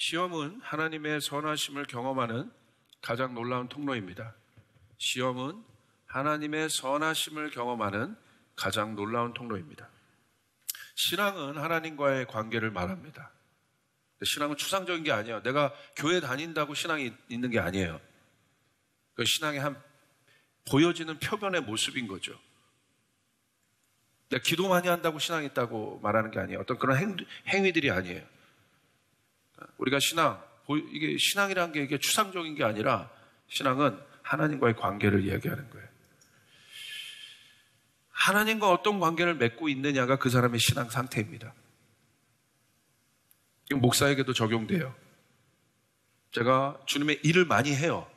시험은 하나님의 선하심을 경험하는 가장 놀라운 통로입니다. 시험은 하나님의 선하심을 경험하는 가장 놀라운 통로입니다. 신앙은 하나님과의 관계를 말합니다. 신앙은 추상적인 게 아니에요. 내가 교회 다닌다고 신앙이 있는 게 아니에요. 그 신앙의 한 보여지는 표변의 모습인 거죠. 내가 기도 많이 한다고 신앙이 있다고 말하는 게 아니에요. 어떤 그런 행위들이 아니에요. 우리가 이게 신앙이라는 게 이게 추상적인 게 아니라 신앙은 하나님과의 관계를 이야기하는 거예요. 하나님과 어떤 관계를 맺고 있느냐가 그 사람의 신앙 상태입니다. 이건 목사에게도 적용돼요. 제가 주님의 일을 많이 해요.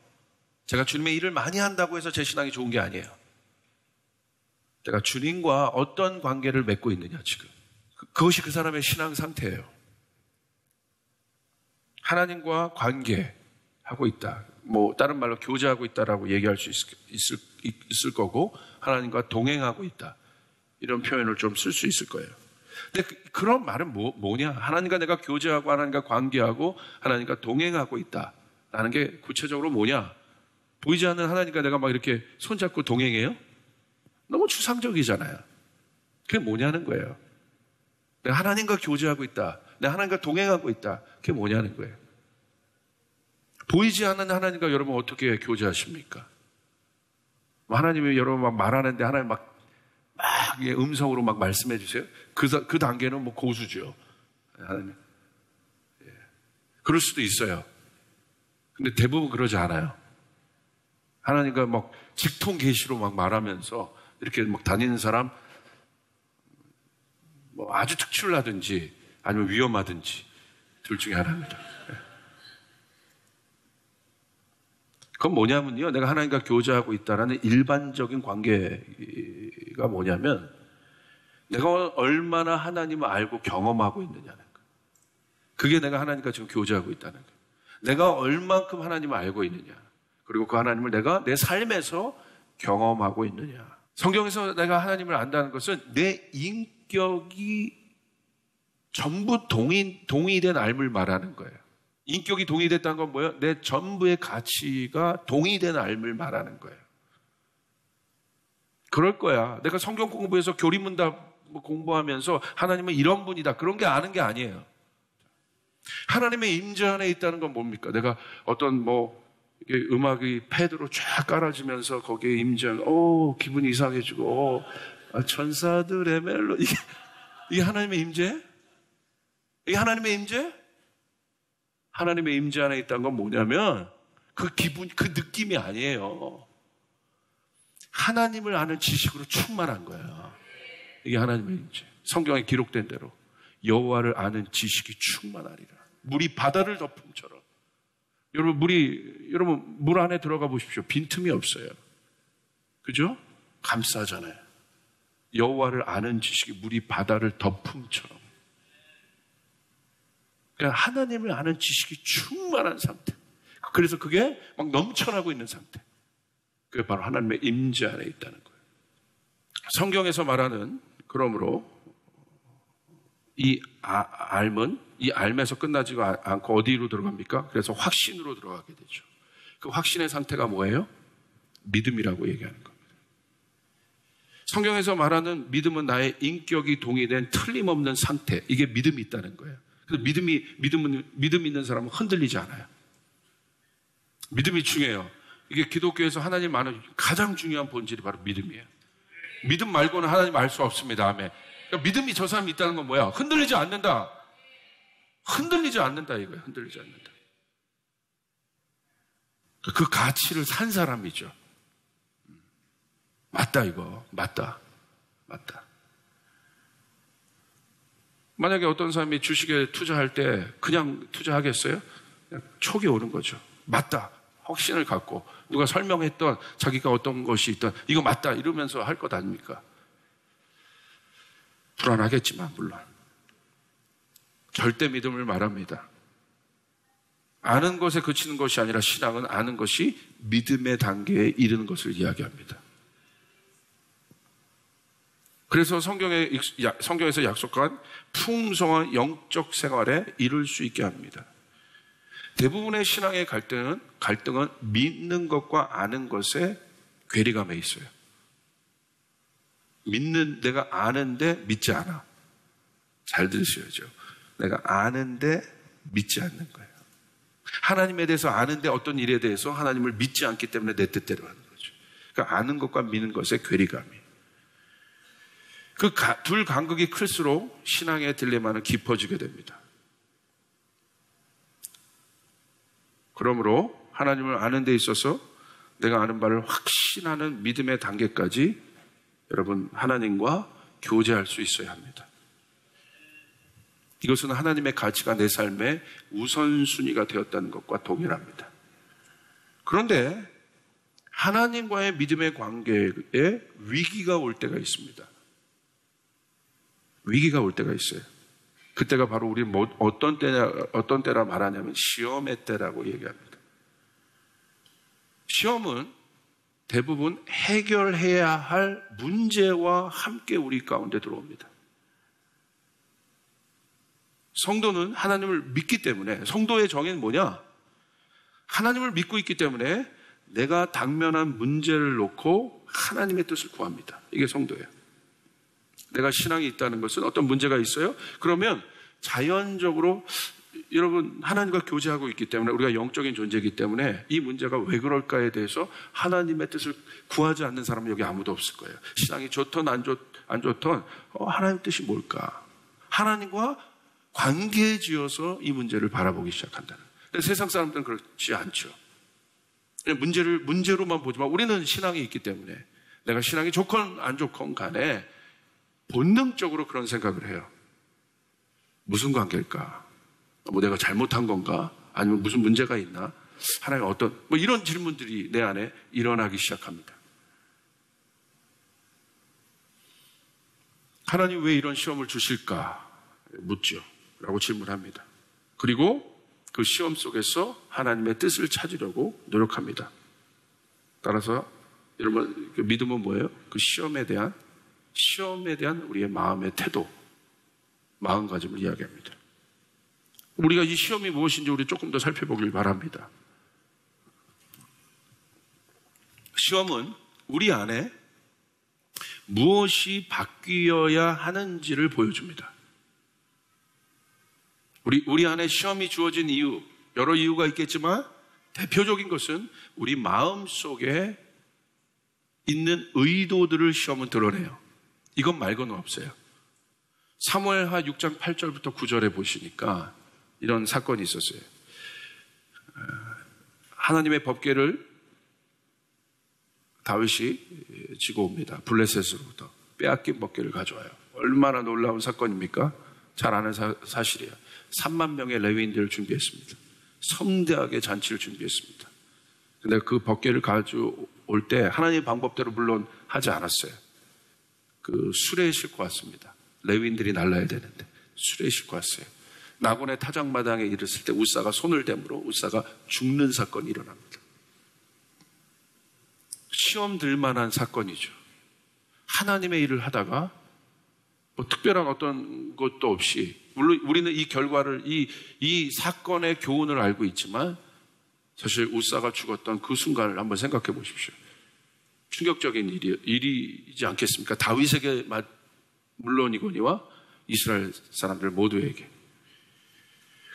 제가 주님의 일을 많이 한다고 해서 제 신앙이 좋은 게 아니에요. 제가 주님과 어떤 관계를 맺고 있느냐 지금. 그것이 그 사람의 신앙 상태예요. 하나님과 관계하고 있다. 다른 말로 교제하고 있다라고 얘기할 수 있을 거고, 하나님과 동행하고 있다. 이런 표현을 좀 쓸 수 있을 거예요. 근데 그런 말은 뭐냐? 하나님과 내가 교제하고, 하나님과 관계하고, 하나님과 동행하고 있다라는 게 구체적으로 뭐냐? 보이지 않는 하나님과 내가 막 이렇게 손잡고 동행해요? 너무 추상적이잖아요. 그게 뭐냐는 거예요. 내가 하나님과 교제하고 있다. 내가 하나님과 동행하고 있다. 그게 뭐냐는 거예요. 보이지 않는 하나님과 여러분 어떻게 교제하십니까? 하나님이 여러분 막 말하는데 하나님 막 음성으로 막 말씀해 주세요. 그 단계는 고수죠. 하나님. 예. 그럴 수도 있어요. 근데 대부분 그러지 않아요. 하나님과 막 직통 계시로 막 말하면서 이렇게 막 다니는 사람 아주 특출나든지 아니면 위험하든지 둘 중에 하나입니다. 그건 뭐냐면요, 내가 하나님과 교제하고 있다라는 일반적인 관계가 뭐냐면 내가 얼마나 하나님을 알고 경험하고 있느냐는 거예요. 그게 내가 하나님과 지금 교제하고 있다는 거예요. 내가 얼만큼 하나님을 알고 있느냐, 그리고 그 하나님을 내가 내 삶에서 경험하고 있느냐. 성경에서 내가 하나님을 안다는 것은 내 인격이 전부 동의된 알을 말하는 거예요. 인격이 동의됐다는 건 뭐예요? 내 전부의 가치가 동의된 알을 말하는 거예요. 그럴 거야. 내가 성경 공부해서 교리문답 공부하면서 하나님은 이런 분이다, 그런 게 아는 게 아니에요. 하나님의 임재 안에 있다는 건 뭡니까? 내가 어떤 이게 음악이 패드로 쫙 깔아지면서 거기에 임재한, 기분이 이상해지고, 천사들의 멜로디. 이게 하나님의 임재? 이게 하나님의 임재? 하나님의 임재 안에 있다는 건 뭐냐면, 그 느낌이 아니에요. 하나님을 아는 지식으로 충만한 거예요. 이게 하나님의 임재. 성경에 기록된 대로 여호와를 아는 지식이 충만하리라. 물이 바다를 덮음처럼. 여러분 물 안에 들어가 보십시오. 빈틈이 없어요. 그죠? 감싸잖아요. 여호와를 아는 지식이 물이 바다를 덮음처럼. 그러니까 하나님을 아는 지식이 충만한 상태. 그래서 그게 막 넘쳐나고 있는 상태. 그게 바로 하나님의 임재 안에 있다는 거예요. 성경에서 말하는, 그러므로 이 알면서 끝나지가 않고 어디로 들어갑니까? 그래서 확신으로 들어가게 되죠. 그 확신의 상태가 뭐예요? 믿음이라고 얘기하는 겁니다. 성경에서 말하는 믿음은 나의 인격이 동의된 틀림없는 상태. 이게 믿음이 있다는 거예요. 그래서 믿음 있는 사람은 흔들리지 않아요. 믿음이 중요해요. 이게 기독교에서 하나님 아는 가장 중요한 본질이 바로 믿음이에요. 믿음 말고는 하나님 알 수 없습니다. 아멘. 그러니까 믿음이 저 사람이 있다는 건 뭐야? 흔들리지 않는다. 흔들리지 않는다 이거예요. 흔들리지 않는다. 그 가치를 산 사람이죠. 맞다 이거. 맞다. 만약에 어떤 사람이 주식에 투자할 때 그냥 투자하겠어요? 그냥 촉이 오는 거죠. 맞다. 확신을 갖고 누가 설명했던 자기가 어떤 것이 있던 이거 맞다 이러면서 할 것 아닙니까? 불안하겠지만 물론 절대 믿음을 말합니다. 아는 것에 그치는 것이 아니라 신앙은 아는 것이 믿음의 단계에 이르는 것을 이야기합니다. 그래서 성경에서 약속한 풍성한 영적 생활에 이룰 수 있게 합니다. 대부분의 신앙의 갈등은 믿는 것과 아는 것에 괴리감에 있어요. 내가 아는데 믿지 않아. 잘 들으셔야죠. 내가 아는데 믿지 않는 거예요. 하나님에 대해서 아는데 어떤 일에 대해서 하나님을 믿지 않기 때문에 내 뜻대로 하는 거죠. 그러니까 아는 것과 믿는 것의 괴리감이. 그 둘 간극이 클수록 신앙의 딜레마는 깊어지게 됩니다. 그러므로 하나님을 아는 데 있어서 내가 아는 바를 확신하는 믿음의 단계까지 여러분 하나님과 교제할 수 있어야 합니다. 이것은 하나님의 가치가 내 삶의 우선순위가 되었다는 것과 동일합니다. 그런데 하나님과의 믿음의 관계에 위기가 올 때가 있습니다. 위기가 올 때가 있어요. 그때가 바로 우리 어떤 때라 말하냐면 시험의 때라고 얘기합니다. 시험은 대부분 해결해야 할 문제와 함께 우리 가운데 들어옵니다. 성도는 하나님을 믿기 때문에, 성도의 정의는 뭐냐? 하나님을 믿고 있기 때문에 내가 당면한 문제를 놓고 하나님의 뜻을 구합니다. 이게 성도예요. 내가 신앙이 있다는 것은 어떤 문제가 있어요? 그러면 자연적으로 여러분 하나님과 교제하고 있기 때문에 우리가 영적인 존재이기 때문에 이 문제가 왜 그럴까에 대해서 하나님의 뜻을 구하지 않는 사람은 여기 아무도 없을 거예요. 신앙이 좋든 안 좋든 하나님의 뜻이 뭘까? 하나님과 관계 지어서 이 문제를 바라보기 시작한다는. 세상 사람들은 그렇지 않죠. 문제를 문제로만 보지만 우리는 신앙이 있기 때문에 내가 신앙이 좋건 안 좋건 간에 본능적으로 그런 생각을 해요. 무슨 관계일까? 뭐 내가 잘못한 건가? 아니면 무슨 문제가 있나? 하나님 이런 질문들이 내 안에 일어나기 시작합니다. 하나님 왜 이런 시험을 주실까? 묻죠. 라고 질문합니다. 그리고 그 시험 속에서 하나님의 뜻을 찾으려고 노력합니다. 따라서 여러분 그 믿음은 뭐예요? 그 시험에 대한 우리의 마음의 태도, 마음가짐을 이야기합니다. 우리가 이 시험이 무엇인지 우리 조금 더 살펴보길 바랍니다. 시험은 우리 안에 무엇이 바뀌어야 하는지를 보여줍니다. 우리 안에 시험이 주어진 이유, 여러 이유가 있겠지만 대표적인 것은 우리 마음 속에 있는 의도들을 시험은 드러내요. 이것 말고는 없어요. 사무엘하 6장 8절부터 9절에 보시니까 이런 사건이 있었어요. 하나님의 법궤를 다윗이 지고 옵니다. 블레셋으로부터 빼앗긴 법궤를 가져와요. 얼마나 놀라운 사건입니까? 잘 아는 사실이에요. 3만 명의 레위인들을 준비했습니다. 성대하게 잔치를 준비했습니다. 근데 그 법궤를 가져올 때 하나님의 방법대로 물론 하지 않았어요. 그 수레에 싣고 왔습니다. 레위인들이 날라야 되는데 수레에 싣고 왔어요. 나곤의 타작마당에 이르렀을 때 우사가 손을 대므로 우사가 죽는 사건이 일어납니다. 시험 들 만한 사건이죠. 하나님의 일을 하다가 뭐 특별한 어떤 것도 없이, 물론 우리는 이 결과를 이 사건의 교훈을 알고 있지만 사실 우사가 죽었던 그 순간을 한번 생각해 보십시오. 충격적인 일이지 않겠습니까? 다윗에게 물론이거니와 이스라엘 사람들 모두에게.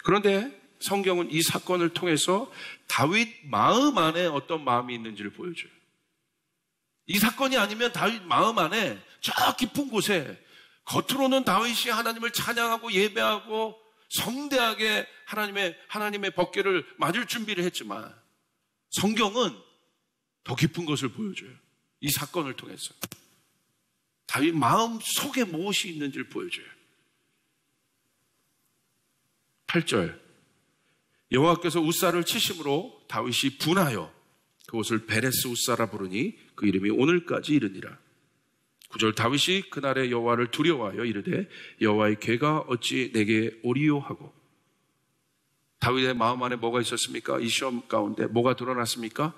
그런데 성경은 이 사건을 통해서 다윗 마음 안에 어떤 마음이 있는지를 보여줘요. 이 사건이 아니면 다윗 마음 안에 저 깊은 곳에 겉으로는 다윗이 하나님을 찬양하고 예배하고 성대하게 하나님의 법궤를 맞을 준비를 했지만 성경은 더 깊은 것을 보여줘요. 이 사건을 통해서 다윗 마음 속에 무엇이 있는지를 보여줘요. 8절 여호와께서 우사를 치심으로 다윗이 분하여 그곳을 베레스 우사라 부르니 그 이름이 오늘까지 이르니라. 9절 다윗이 그날에 여호와를 두려워하여 이르되 여호와의 궤가 어찌 내게 오리요 하고. 다윗의 마음 안에 뭐가 있었습니까? 이 시험 가운데 뭐가 드러났습니까?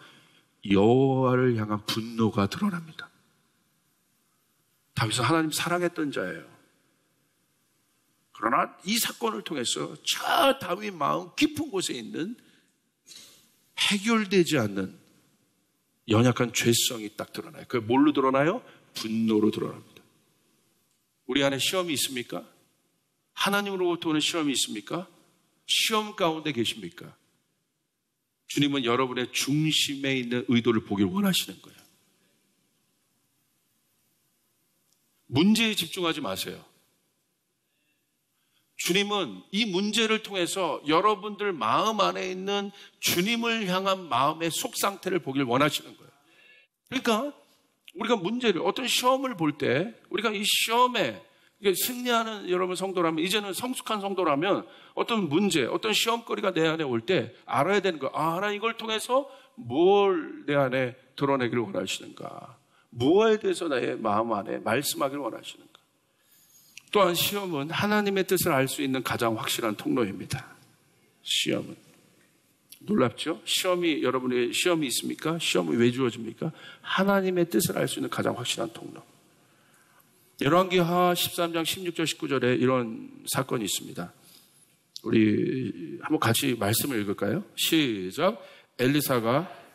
여호와를 향한 분노가 드러납니다. 다윗은 하나님 사랑했던 자예요. 그러나 이 사건을 통해서 저 다윗 마음 깊은 곳에 있는 해결되지 않는 연약한 죄성이 딱 드러나요. 그게 뭘로 드러나요? 분노로 드러납니다. 우리 안에 시험이 있습니까? 하나님으로부터 오는 시험이 있습니까? 시험 가운데 계십니까? 주님은 여러분의 중심에 있는 의도를 보길 원하시는 거예요. 문제에 집중하지 마세요. 주님은 이 문제를 통해서 여러분들 마음 안에 있는 주님을 향한 마음의 속 상태를 보길 원하시는 거예요. 그러니까 우리가 문제를, 어떤 시험을 볼 때 우리가 이 시험에 승리하는 여러분 성도라면, 이제는 성숙한 성도라면 어떤 문제, 어떤 시험거리가 내 안에 올 때 알아야 되는 거예요. 하나님 이걸 통해서 뭘 내 안에 드러내기를 원하시는가, 무엇에 대해서 나의 마음 안에 말씀하기를 원하시는가. 또한 시험은 하나님의 뜻을 알 수 있는 가장 확실한 통로입니다. 시험은. 놀랍죠? 여러분의 시험이 있습니까? 시험이 왜 주어집니까? 하나님의 뜻을 알 수 있는 가장 확실한 통로. 열왕기하 13장 16절 19절에 이런 사건이 있습니다. 우리 한번 같이 말씀을 읽을까요? 시작. 엘리사가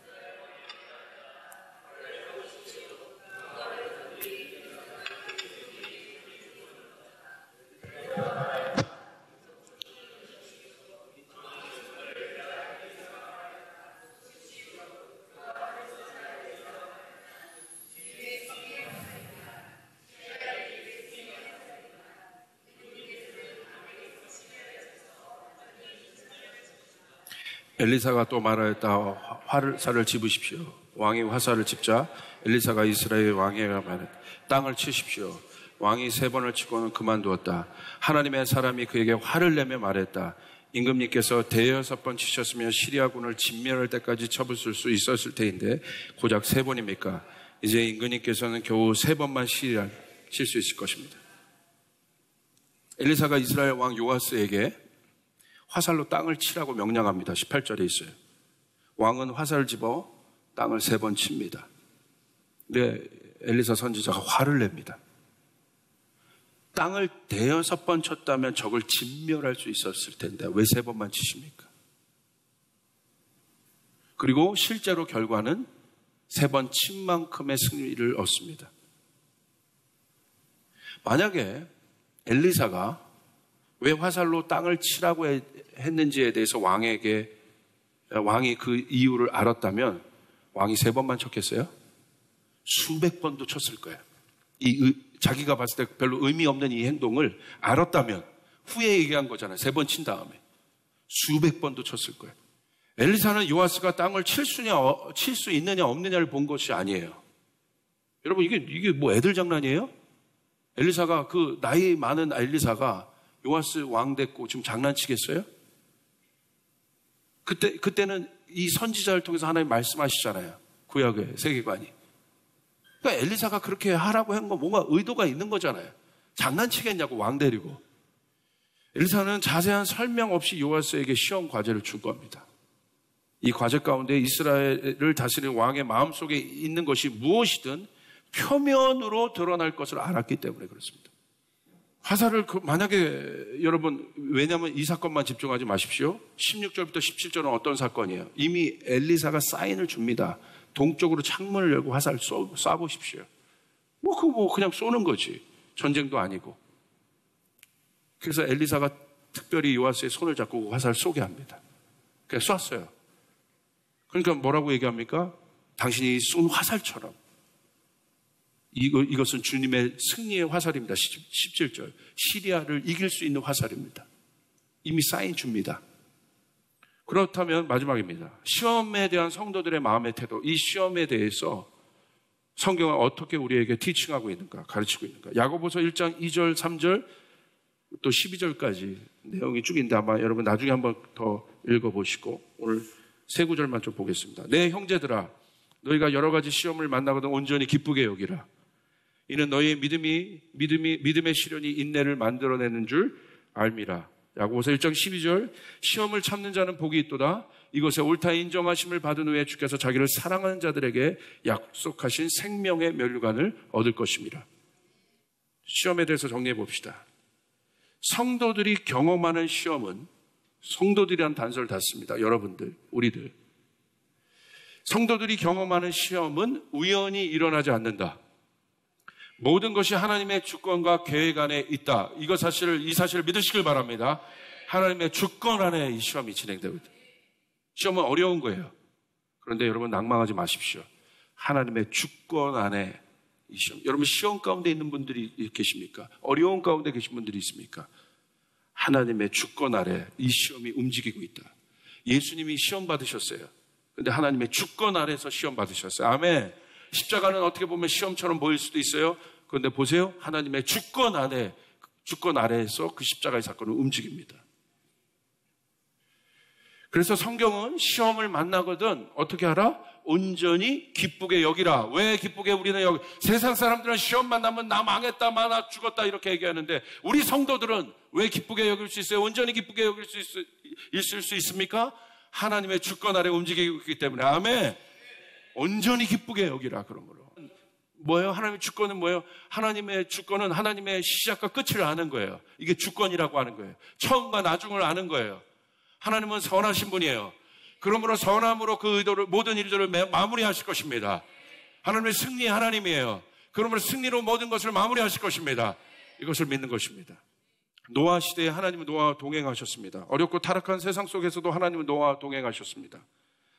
엘리사가 또 말하였다. 화살을 집으십시오. 왕이 화살을 집자 엘리사가 이스라엘 왕에게 말했다. 땅을 치십시오. 왕이 3번을 치고는 그만두었다. 하나님의 사람이 그에게 화를 내며 말했다. 임금님께서 대여섯 번 치셨으면 시리아군을 진멸할 때까지 쳐부술 수 있었을 테인데 고작 3번입니까? 이제 임금님께서는 겨우 3번만 칠 수 있을 것입니다. 엘리사가 이스라엘 왕 요아스에게 화살로 땅을 치라고 명령합니다. 18절에 있어요. 왕은 화살을 집어 땅을 3번 칩니다. 근데 엘리사 선지자가 화를 냅니다. 땅을 대여섯 번 쳤다면 적을 진멸할 수 있었을 텐데 왜 3번만 치십니까? 그리고 실제로 결과는 3번 친 만큼의 승리를 얻습니다. 만약에 엘리사가 왜 화살로 땅을 치라고 했는지에 대해서 왕이 그 이유를 알았다면 왕이 3번만 쳤겠어요? 수백 번도 쳤을 거예요. 자기가 봤을 때 별로 의미 없는 이 행동을 알았다면 후에 얘기한 거잖아요. 3번 친 다음에 수백 번도 쳤을 거예요. 엘리사는 요아스가 땅을 칠 수 있느냐 없느냐를 본 것이 아니에요. 여러분 이게 뭐 애들 장난이에요? 엘리사가 그 나이 많은 엘리사가 요아스 왕 됐고 지금 장난치겠어요? 그때는 이 선지자를 통해서 하나님 말씀하시잖아요. 구약의 세계관이. 그러니까 엘리사가 그렇게 하라고 한 건 뭔가 의도가 있는 거잖아요. 장난치겠냐고 왕 데리고. 엘리사는 자세한 설명 없이 요아스에게 시험 과제를 준 겁니다. 이 과제 가운데 이스라엘을 다스리는 왕의 마음속에 있는 것이 무엇이든 표면으로 드러날 것을 알았기 때문에 그렇습니다. 화살을 만약에 여러분, 왜냐하면 이 사건만 집중하지 마십시오. 16절부터 17절은 어떤 사건이에요? 이미 엘리사가 사인을 줍니다. 동쪽으로 창문을 열고 화살 쏴보십시오. 그냥 쏘는 거지. 전쟁도 아니고. 그래서 엘리사가 특별히 요아스의 손을 잡고 화살 쏘게 합니다. 그냥 쐈어요. 그러니까 뭐라고 얘기합니까? 당신이 쏜 화살처럼. 이것은 주님의 승리의 화살입니다. 17절. 시리아를 이길 수 있는 화살입니다. 이미 사인 줍니다. 그렇다면 마지막입니다. 시험에 대한 성도들의 마음의 태도, 이 시험에 대해서 성경은 어떻게 우리에게 티칭하고 있는가, 가르치고 있는가. 야고보서 1장 2절, 3절, 또 12절까지 내용이 쭉 있는데 아마 여러분 나중에 한번 더 읽어보시고 오늘 3구절만 좀 보겠습니다. 내 형제들아, 너희가 여러 가지 시험을 만나거든 온전히 기쁘게 여기라. 이는 너희의 믿음의 시련이 인내를 만들어내는 줄 알미라. 야고보서 1장 12절. 시험을 참는 자는 복이 있도다. 이것에 옳다 인정하심을 받은 후에 주께서 자기를 사랑하는 자들에게 약속하신 생명의 면류관을 얻을 것입니다. 시험에 대해서 정리해 봅시다. 성도들이 경험하는 시험은, 성도들이란 단서를 닫습니다. 여러분들, 우리들. 성도들이 경험하는 시험은 우연히 일어나지 않는다. 모든 것이 하나님의 주권과 계획 안에 있다. 이 사실을 믿으시길 바랍니다. 하나님의 주권 안에 이 시험이 진행되고 있다. 시험은 어려운 거예요. 그런데 여러분 낭망하지 마십시오. 하나님의 주권 안에 이 시험. 여러분 시험 가운데 있는 분들이 계십니까? 어려운 가운데 계신 분들이 있습니까? 하나님의 주권 아래 이 시험이 움직이고 있다. 예수님이 시험 받으셨어요. 근데 하나님의 주권 아래서 시험 받으셨어요. 아멘. 십자가는 어떻게 보면 시험처럼 보일 수도 있어요. 그런데 보세요. 하나님의 주권 아래에서 그 십자가의 사건을 움직입니다. 그래서 성경은 시험을 만나거든 어떻게 하라? 온전히 기쁘게 여기라. 왜 기쁘게 우리는 여기? 세상 사람들은 시험 만나면 나 망했다, 나 죽었다 이렇게 얘기하는데 우리 성도들은 왜 기쁘게 여길 수 있어요? 온전히 기쁘게 여길 수 있을 수 있습니까? 하나님의 주권 아래 움직이고 있기 때문에. 아멘. 온전히 기쁘게 여기라. 그러므로 뭐예요? 하나님의 주권은 뭐예요? 하나님의 주권은 하나님의 시작과 끝을 아는 거예요. 이게 주권이라고 하는 거예요. 처음과 나중을 아는 거예요. 하나님은 선하신 분이에요. 그러므로 선함으로 그 의도를, 모든 일들을 마무리하실 것입니다. 하나님의 승리의 하나님이에요. 그러므로 승리로 모든 것을 마무리하실 것입니다. 이것을 믿는 것입니다. 노아 시대에 하나님은 노아와 동행하셨습니다. 어렵고 타락한 세상 속에서도 하나님은 노아와 동행하셨습니다.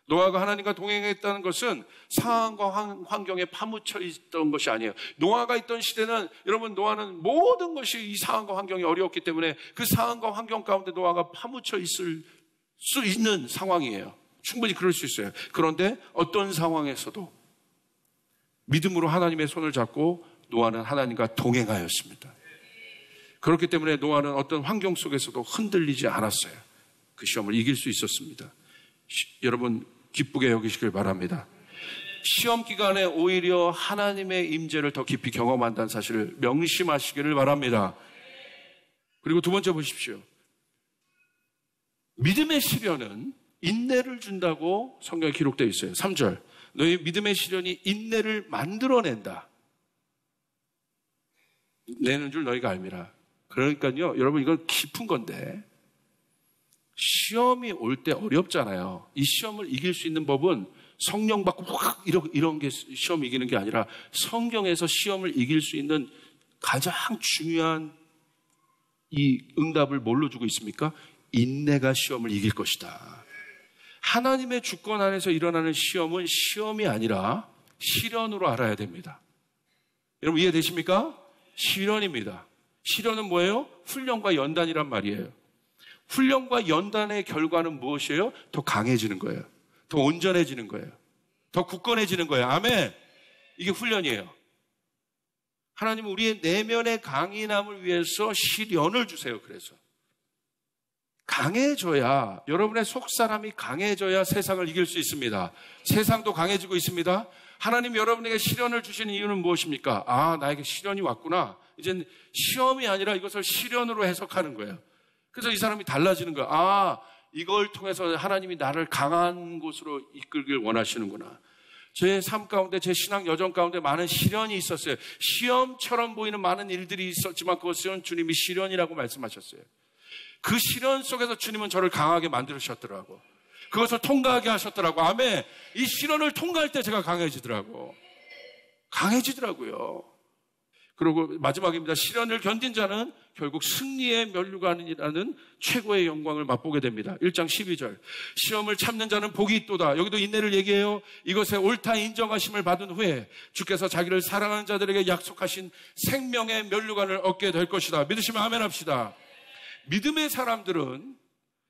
노아가 하나님과 동행했다는 것은 상황과 환경에 파묻혀 있던 것이 아니에요. 노아가 있던 시대는, 여러분, 노아는 모든 것이 이 상황과 환경이 어려웠기 때문에 그 상황과 환경 가운데 노아가 파묻혀 있을 수 있는 상황이에요. 충분히 그럴 수 있어요. 그런데 어떤 상황에서도 믿음으로 하나님의 손을 잡고 노아는 하나님과 동행하였습니다. 그렇기 때문에 노아는 어떤 환경 속에서도 흔들리지 않았어요. 그 시험을 이길 수 있었습니다. 여러분 기쁘게 여기시길 바랍니다. 시험 기간에 오히려 하나님의 임재를 더 깊이 경험한다는 사실을 명심하시기를 바랍니다. 그리고 두 번째 보십시오. 믿음의 시련은 인내를 준다고 성경에 기록되어 있어요. 3절. 너희 믿음의 시련이 인내를 만들어낸다. 내는 줄 너희가 알미라. 그러니까요, 여러분 이건 깊은 건데 시험이 올 때 어렵잖아요. 이 시험을 이길 수 있는 법은 성령 받고 확 이런 게 시험 이기는 게 아니라 성경에서 시험을 이길 수 있는 가장 중요한 이 응답을 뭘로 주고 있습니까? 인내가 시험을 이길 것이다. 하나님의 주권 안에서 일어나는 시험은 시험이 아니라 시련으로 알아야 됩니다. 여러분 이해되십니까? 시련입니다. 시련은 뭐예요? 훈련과 연단이란 말이에요. 훈련과 연단의 결과는 무엇이에요? 더 강해지는 거예요. 더 온전해지는 거예요. 더 굳건해지는 거예요. 아멘. 이게 훈련이에요. 하나님은 우리의 내면의 강인함을 위해서 시련을 주세요. 그래서 강해져야, 여러분의 속사람이 강해져야 세상을 이길 수 있습니다. 세상도 강해지고 있습니다. 하나님 여러분에게 시련을 주시는 이유는 무엇입니까? 아, 나에게 시련이 왔구나. 이젠 시험이 아니라 이것을 시련으로 해석하는 거예요. 그래서 이 사람이 달라지는 거예요. 아, 이걸 통해서 하나님이 나를 강한 곳으로 이끌길 원하시는구나. 제 삶 가운데, 제 신앙 여정 가운데 많은 시련이 있었어요. 시험처럼 보이는 많은 일들이 있었지만 그것은 주님이 시련이라고 말씀하셨어요. 그 시련 속에서 주님은 저를 강하게 만들으셨더라고. 그것을 통과하게 하셨더라고. 아멘. 이 시련을 통과할 때 제가 강해지더라고요. 그리고 마지막입니다. 시련을 견딘 자는 결국 승리의 면류관이라는 최고의 영광을 맛보게 됩니다. 1장 12절. 시험을 참는 자는 복이 있도다. 여기도 인내를 얘기해요. 이것에 옳다 인정하심을 받은 후에 주께서 자기를 사랑하는 자들에게 약속하신 생명의 면류관을 얻게 될 것이다. 믿으시면 아멘 합시다. 믿음의 사람들은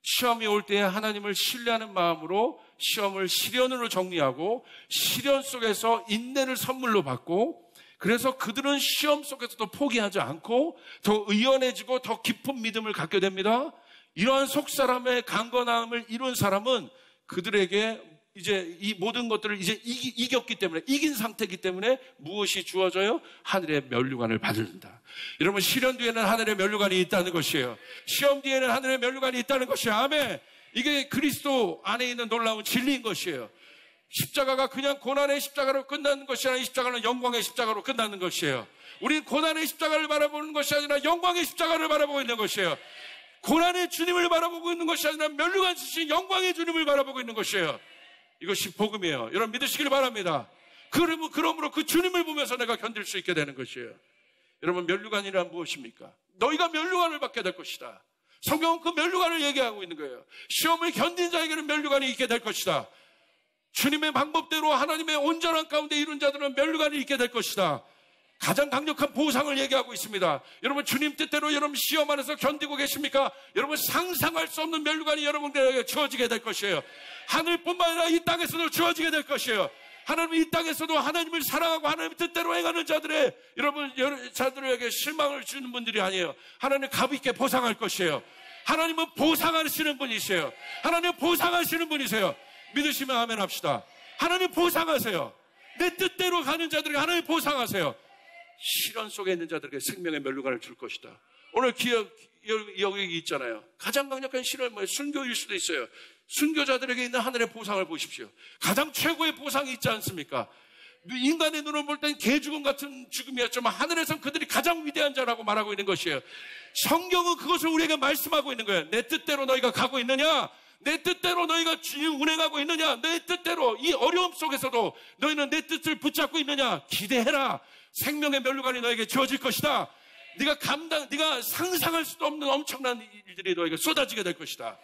시험이 올 때 하나님을 신뢰하는 마음으로 시험을 시련으로 정리하고 시련 속에서 인내를 선물로 받고, 그래서 그들은 시험 속에서도 포기하지 않고 더 의연해지고 더 깊은 믿음을 갖게 됩니다. 이러한 속사람의 강건함을 이룬 사람은 그들에게 이제 이 모든 것들을 이제 이겼기 때문에, 이긴 상태이기 때문에 무엇이 주어져요? 하늘의 면류관을 받는다. 여러분, 시련 뒤에는 하늘의 면류관이 있다는 것이에요. 시험 뒤에는 하늘의 면류관이 있다는 것이에요. 아멘. 이게 그리스도 안에 있는 놀라운 진리인 것이에요. 십자가가 그냥 고난의 십자가로 끝나는 것이 아니라 이 십자가는 영광의 십자가로 끝나는 것이에요. 우리는 고난의 십자가를 바라보는 것이 아니라 영광의 십자가를 바라보고 있는 것이에요. 고난의 주님을 바라보고 있는 것이 아니라 면류관 주신 영광의 주님을 바라보고 있는 것이에요. 이것이 복음이에요. 여러분 믿으시길 바랍니다. 그러므로 그 주님을 보면서 내가 견딜 수 있게 되는 것이에요. 여러분 면류관이란 무엇입니까? 너희가 면류관을 받게 될 것이다. 성경은 그 면류관을 얘기하고 있는 거예요. 시험을 견딘 자에게는 면류관이 있게 될 것이다. 주님의 방법대로 하나님의 온전한 가운데 이룬 자들은 면류관이 있게 될 것이다. 가장 강력한 보상을 얘기하고 있습니다. 여러분 주님 뜻대로 여러분 시험 안에서 견디고 계십니까? 여러분 상상할 수 없는 면류관이 여러분들에게 주어지게 될 것이에요. 하늘뿐만 아니라 이 땅에서도 주어지게 될 것이에요. 하나님이 이 땅에서도 하나님을 사랑하고 하나님 뜻대로 행하는 자들에게 실망을 주는 분들이 아니에요. 하나님 값 있게 보상할 것이에요. 하나님은 보상하시는 분이세요. 하나님 보상하시는 분이세요. 믿으시면 아멘 합시다. 하나님 보상하세요. 내 뜻대로 가는 자들에게 하나님 보상하세요. 시련 속에 있는 자들에게 생명의 면류관을 줄 것이다. 오늘 여기 있잖아요. 가장 강력한 시련은 뭐예요? 순교일 수도 있어요. 순교자들에게 있는 하늘의 보상을 보십시오. 가장 최고의 보상이 있지 않습니까? 인간의 눈을 볼 땐 개죽음 같은 죽음이었지만 하늘에선 그들이 가장 위대한 자라고 말하고 있는 것이에요. 성경은 그것을 우리에게 말씀하고 있는 거예요. 내 뜻대로 너희가 가고 있느냐? 내 뜻대로 너희가 운행하고 있느냐? 내 뜻대로 이 어려움 속에서도 너희는 내 뜻을 붙잡고 있느냐? 기대해라. 생명의 면류관이 너에게 주어질 것이다. 네가 상상할 수도 없는 엄청난 일들이 너에게 쏟아지게 될 것이다.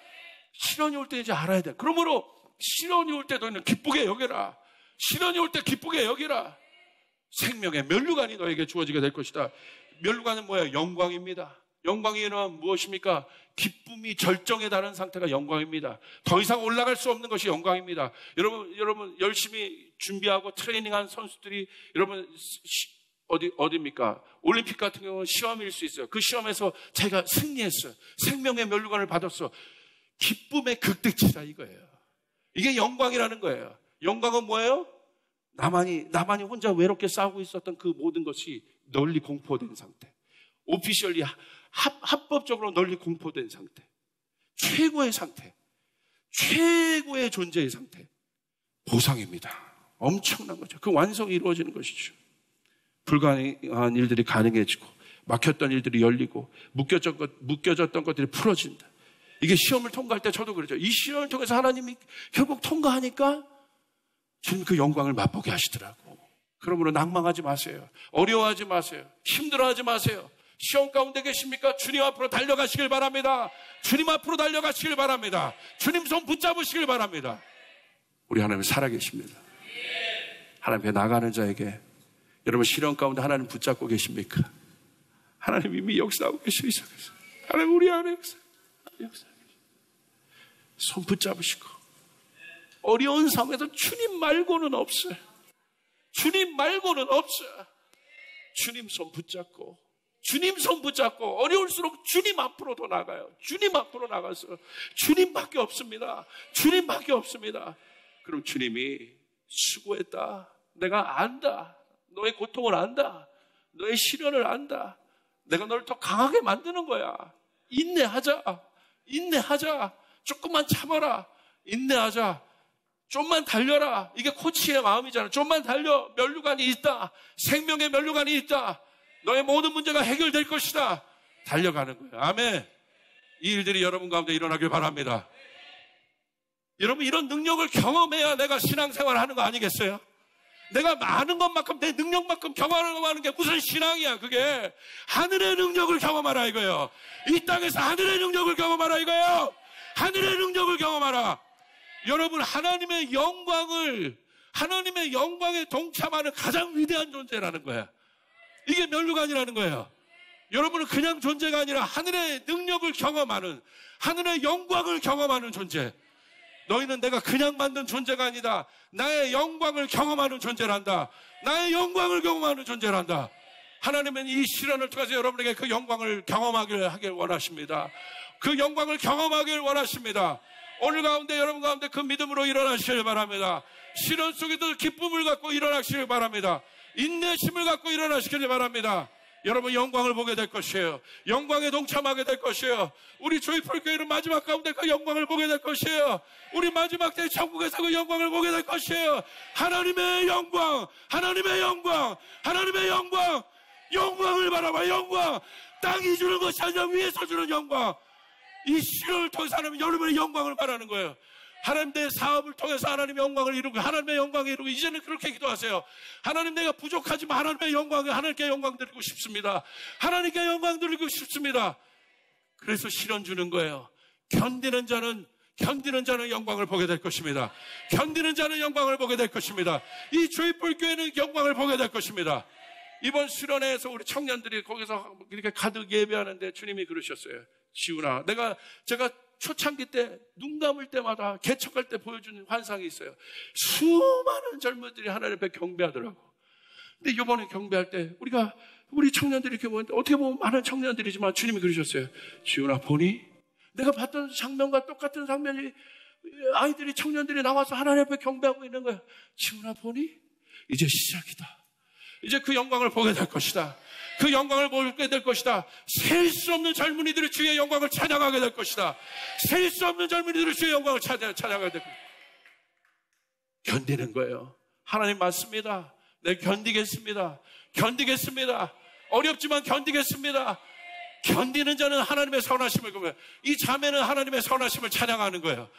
시련이 올 때 이제 알아야 돼. 그러므로 시련이 올 때 너희는 기쁘게 여겨라. 시련이 올 때 기쁘게 여기라. 생명의 면류관이 너에게 주어지게 될 것이다. 면류관은 뭐예요? 영광입니다. 영광이란 무엇입니까? 기쁨이 절정에 달하는 상태가 영광입니다. 더 이상 올라갈 수 없는 것이 영광입니다. 여러분 열심히 준비하고 트레이닝한 선수들이 여러분 어디입니까? 올림픽 같은 경우는 시험일 수 있어요. 그 시험에서 자기가 승리했어요. 생명의 면류관을 받았어. 기쁨의 극대치다 이거예요. 이게 영광이라는 거예요. 영광은 뭐예요? 나만이 혼자 외롭게 싸우고 있었던 그 모든 것이 널리 공포된 상태. 오피셜리 합법적으로 널리 공포된 상태. 최고의 상태. 최고의 존재의 상태. 보상입니다. 엄청난 거죠. 그 완성이 이루어지는 것이죠. 불가능한 일들이 가능해지고 막혔던 일들이 열리고 묶여졌던 것들이 풀어진다. 이게 시험을 통과할 때 저도 그러죠. 이 시험을 통해서 하나님이 결국 통과하니까 주님 그 영광을 맛보게 하시더라고. 그러므로 낭망하지 마세요. 어려워하지 마세요. 힘들어하지 마세요. 시험 가운데 계십니까? 주님 앞으로 달려가시길 바랍니다. 주님 앞으로 달려가시길 바랍니다. 주님 손 붙잡으시길 바랍니다. 우리 하나님 살아계십니다. 하나님 앞에 나가는 자에게 여러분 시련 가운데 하나님 붙잡고 계십니까? 하나님 이미 역사하고 계시죠. 하나님 우리 안에 역사. 손 붙잡으시고 어려운 상황에서 주님 말고는 없어요. 주님 말고는 없어요. 주님 손 붙잡고 어려울수록 주님 앞으로 더 나가요. 주님 앞으로 나가서 주님밖에 없습니다. 주님밖에 없습니다. 그럼 주님이 수고했다. 내가 안다. 너의 고통을 안다. 너의 시련을 안다. 내가 너를 더 강하게 만드는 거야. 인내하자. 조금만 참아라. 인내하자. 좀만 달려라. 이게 코치의 마음이잖아. 좀만 달려. 면류관이 있다. 생명의 면류관이 있다. 너의 모든 문제가 해결될 것이다. 달려가는 거예요. 아멘. 이 일들이 여러분 가운데 일어나길 바랍니다. 여러분 이런 능력을 경험해야 내가 신앙생활을 하는 거 아니겠어요? 내가 많은 것만큼 내 능력만큼 경험하는 게 무슨 신앙이야. 그게 하늘의 능력을 경험하라 이거예요. 이 땅에서 하늘의 능력을 경험하라 이거예요. 하늘의 능력을 경험하라. 여러분 하나님의 영광에 동참하는 가장 위대한 존재라는 거야. 이게 면류관이라는 거예요. 여러분은 그냥 존재가 아니라 하늘의 능력을 경험하는, 하늘의 영광을 경험하는 존재. 너희는 내가 그냥 만든 존재가 아니다. 나의 영광을 경험하는 존재란다. 나의 영광을 경험하는 존재란다. 하나님은 이 시련을 통해서 여러분에게 그 영광을 경험하길 원하십니다. 그 영광을 경험하길 원하십니다. 오늘 가운데 여러분 가운데 그 믿음으로 일어나시길 바랍니다. 시련 속에도 기쁨을 갖고 일어나시길 바랍니다. 인내심을 갖고 일어나시길 바랍니다. 여러분 영광을 보게 될 것이에요. 영광에 동참하게 될 것이에요. 우리 조이풀교회는 마지막 가운데 그 영광을 보게 될 것이에요. 우리 마지막 때 천국에서 그 영광을 보게 될 것이에요. 하나님의 영광, 하나님의 영광, 하나님의 영광, 영광을 바라봐. 영광, 땅이 주는 것이 아니라 위에서 주는 영광. 이 시련을 통해서 하나님 여러분의 영광을 바라는 거예요. 하나님 내 사업을 통해서 하나님의 영광을 이루고 하나님의 영광을 이루고 이제는 그렇게 기도하세요. 하나님 내가 부족하지만 하나님의 영광을 하나님께 영광 드리고 싶습니다. 하나님께 영광 드리고 싶습니다. 그래서 실현 주는 거예요. 견디는 자는 영광을 보게 될 것입니다. 견디는 자는 영광을 보게 될 것입니다. 이 조이풀 교회는 영광을 보게 될 것입니다. 이번 수련회에서 우리 청년들이 거기서 이렇게 가득 예배하는데 주님이 그러셨어요. 지훈아, 제가 초창기 때 눈 감을 때마다 개척할 때 보여주는 환상이 있어요. 수많은 젊은이들이 하나님 앞에 경배하더라고. 근데 이번에 경배할 때 우리 청년들이 이렇게 보는데 어떻게 보면 많은 청년들이지만 주님이 그러셨어요. 지훈아, 보니? 내가 봤던 장면과 똑같은 장면이 아이들이 청년들이 나와서 하나님 앞에 경배하고 있는 거야. 지훈아, 보니? 이제 시작이다. 이제 그 영광을 보게 될 것이다. 그 영광을 보게 될 것이다. 셀 수 없는 젊은이들이 주의 영광을 찬양하게 될 것이다. 셀 수 없는 젊은이들이 주의 영광을 찬양하게 될 것이다. 견디는 거예요. 하나님 맞습니다. 네, 견디겠습니다. 어렵지만 견디겠습니다. 견디는 자는 하나님의 선하심을 보면 이 자매는 하나님의 선하심을 찬양하는 거예요.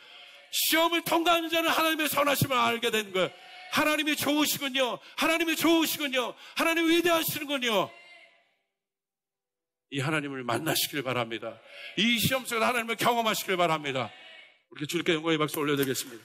시험을 통과하는 자는 하나님의 선하심을 알게 되는 거예요. 하나님이 좋으시군요. 하나님이 위대하시는군요. 이 하나님을 만나시길 바랍니다. 이 시험 속에서 하나님을 경험하시길 바랍니다. 우리 주님께 영광의 박수 올려드리겠습니다.